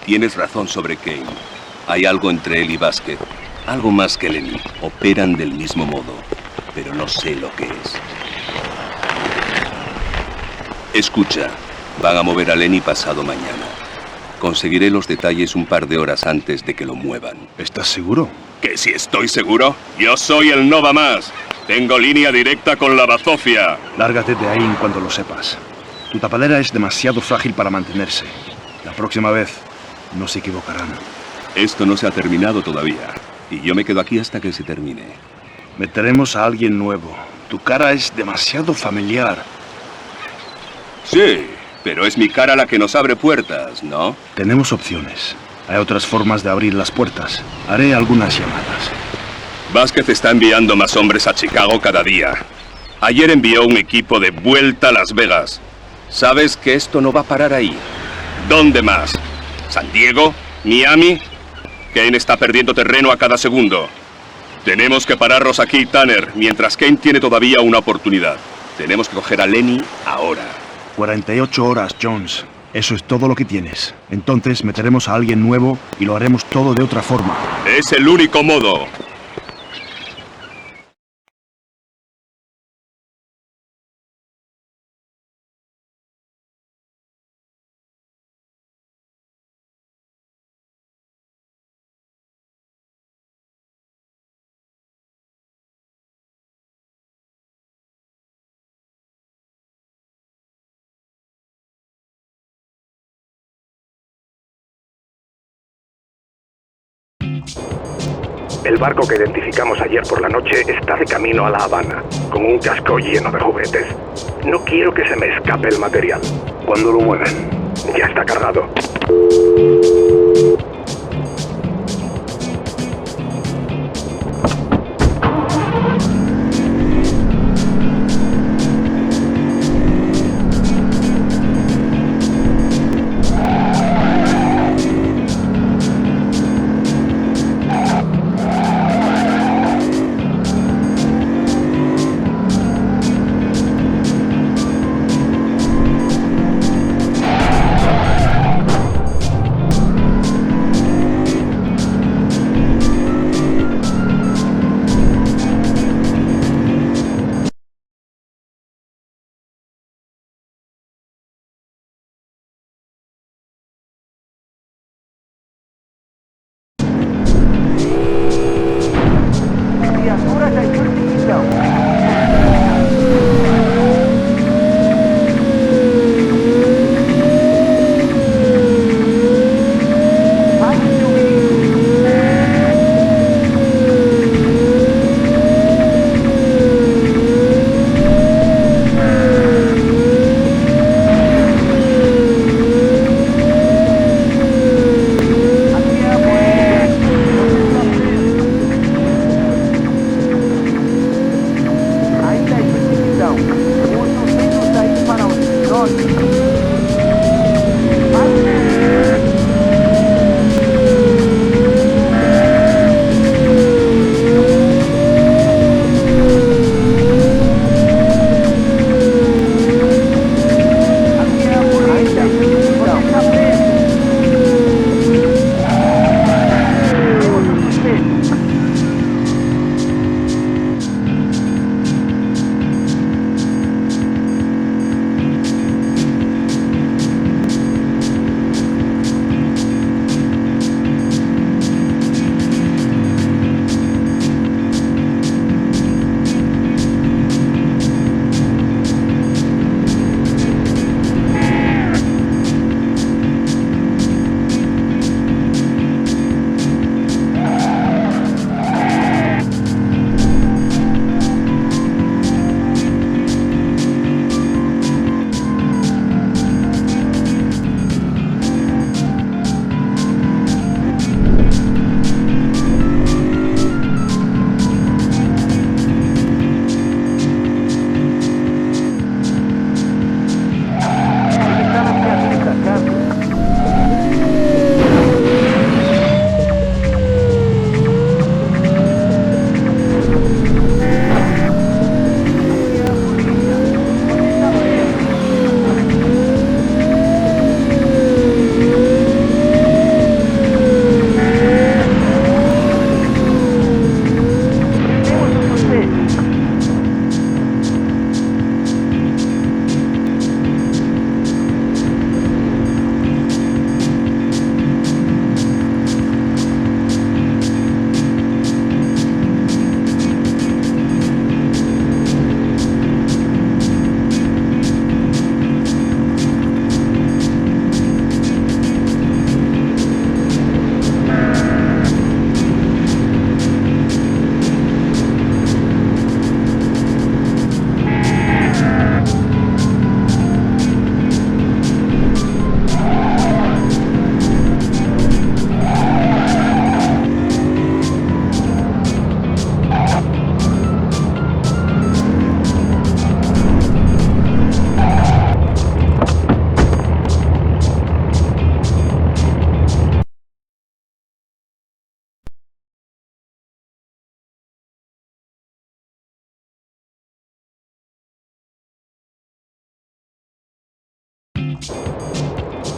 Tienes razón sobre Kane. Hay algo entre él y Vasquez. Algo más que Lenny. Operan del mismo modo, pero no sé lo que es. Escucha, van a mover a Lenny pasado mañana. Conseguiré los detalles un par de horas antes de que lo muevan. ¿Estás seguro? ¿Que si estoy seguro? Yo soy el no va más. Tengo línea directa con la bazofia. Lárgate de ahí en cuanto lo sepas. Tu tapadera es demasiado frágil para mantenerse. La próxima vez no se equivocarán. Esto no se ha terminado todavía. Y yo me quedo aquí hasta que se termine. Meteremos a alguien nuevo. Tu cara es demasiado familiar. Sí, pero es mi cara la que nos abre puertas, ¿no? Tenemos opciones. Hay otras formas de abrir las puertas. Haré algunas llamadas. Vasquez está enviando más hombres a Chicago cada día. Ayer envió un equipo de vuelta a Las Vegas. ¿Sabes que esto no va a parar ahí? ¿Dónde más? ¿San Diego? ¿Miami? Kane está perdiendo terreno a cada segundo. Tenemos que pararnos aquí, Tanner, mientras Kane tiene todavía una oportunidad. Tenemos que coger a Lenny ahora. 48 horas, Jones. Eso es todo lo que tienes. Entonces meteremos a alguien nuevo y lo haremos todo de otra forma. Es el único modo. El barco que identificamos ayer por la noche está de camino a La Habana, con un casco lleno de juguetes. No quiero que se me escape el material. ¿Cuándo lo mueven? Ya está cargado.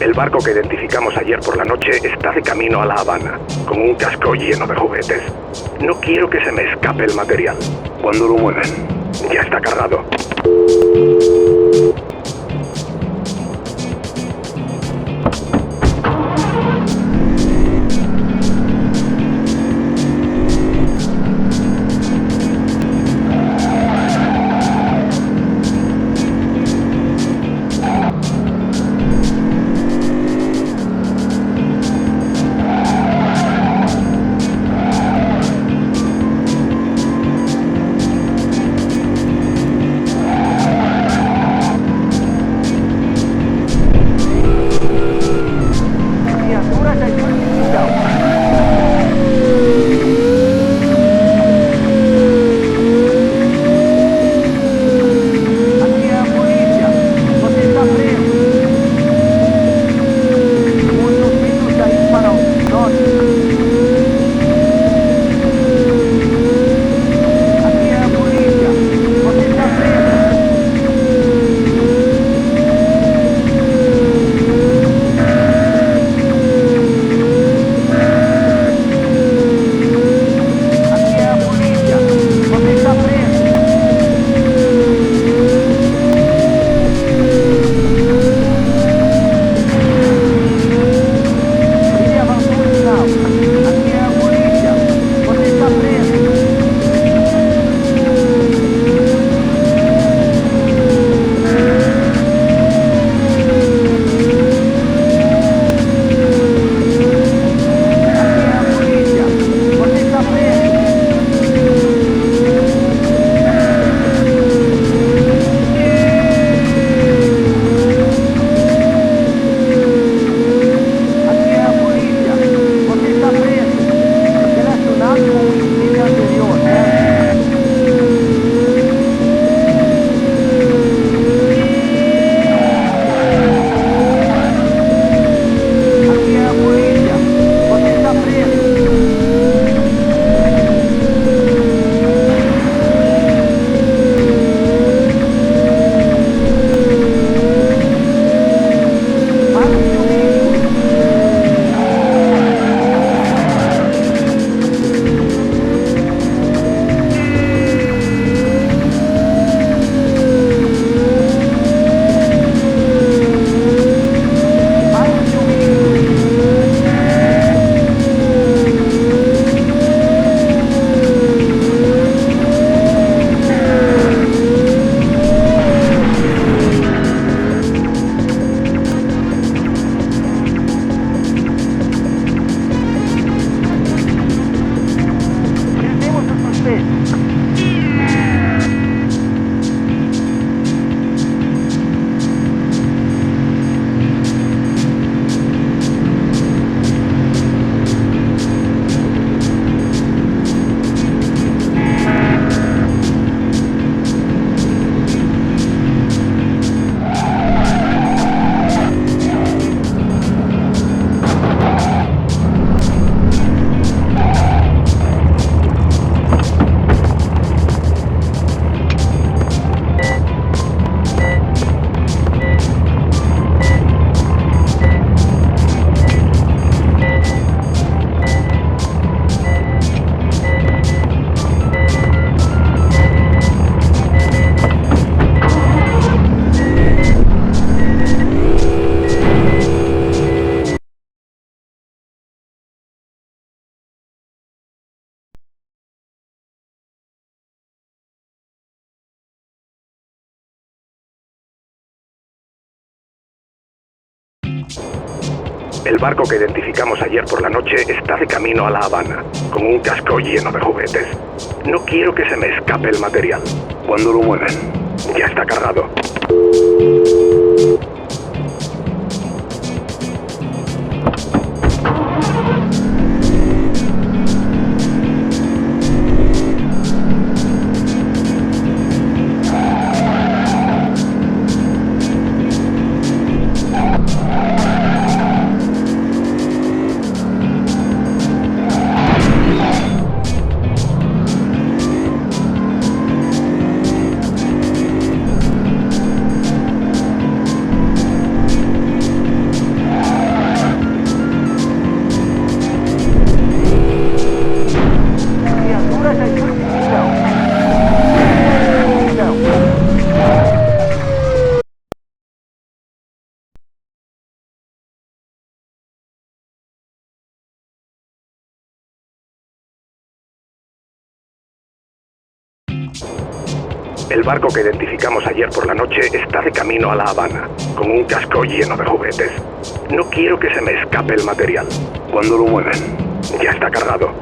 El barco que identificamos ayer por la noche está de camino a La Habana, con un casco lleno de juguetes. No quiero que se me escape el material. ¿Cuándo lo mueven? Ya está cargado. El barco que identificamos ayer por la noche está de camino a La Habana, con un casco lleno de juguetes. No quiero que se me escape el material. ¿Cuándo lo mueven? Ya está cargado. El barco que identificamos ayer por la noche está de camino a La Habana, con un casco lleno de juguetes. No quiero que se me escape el material. ¿Cuándo lo mueven? Ya está cargado.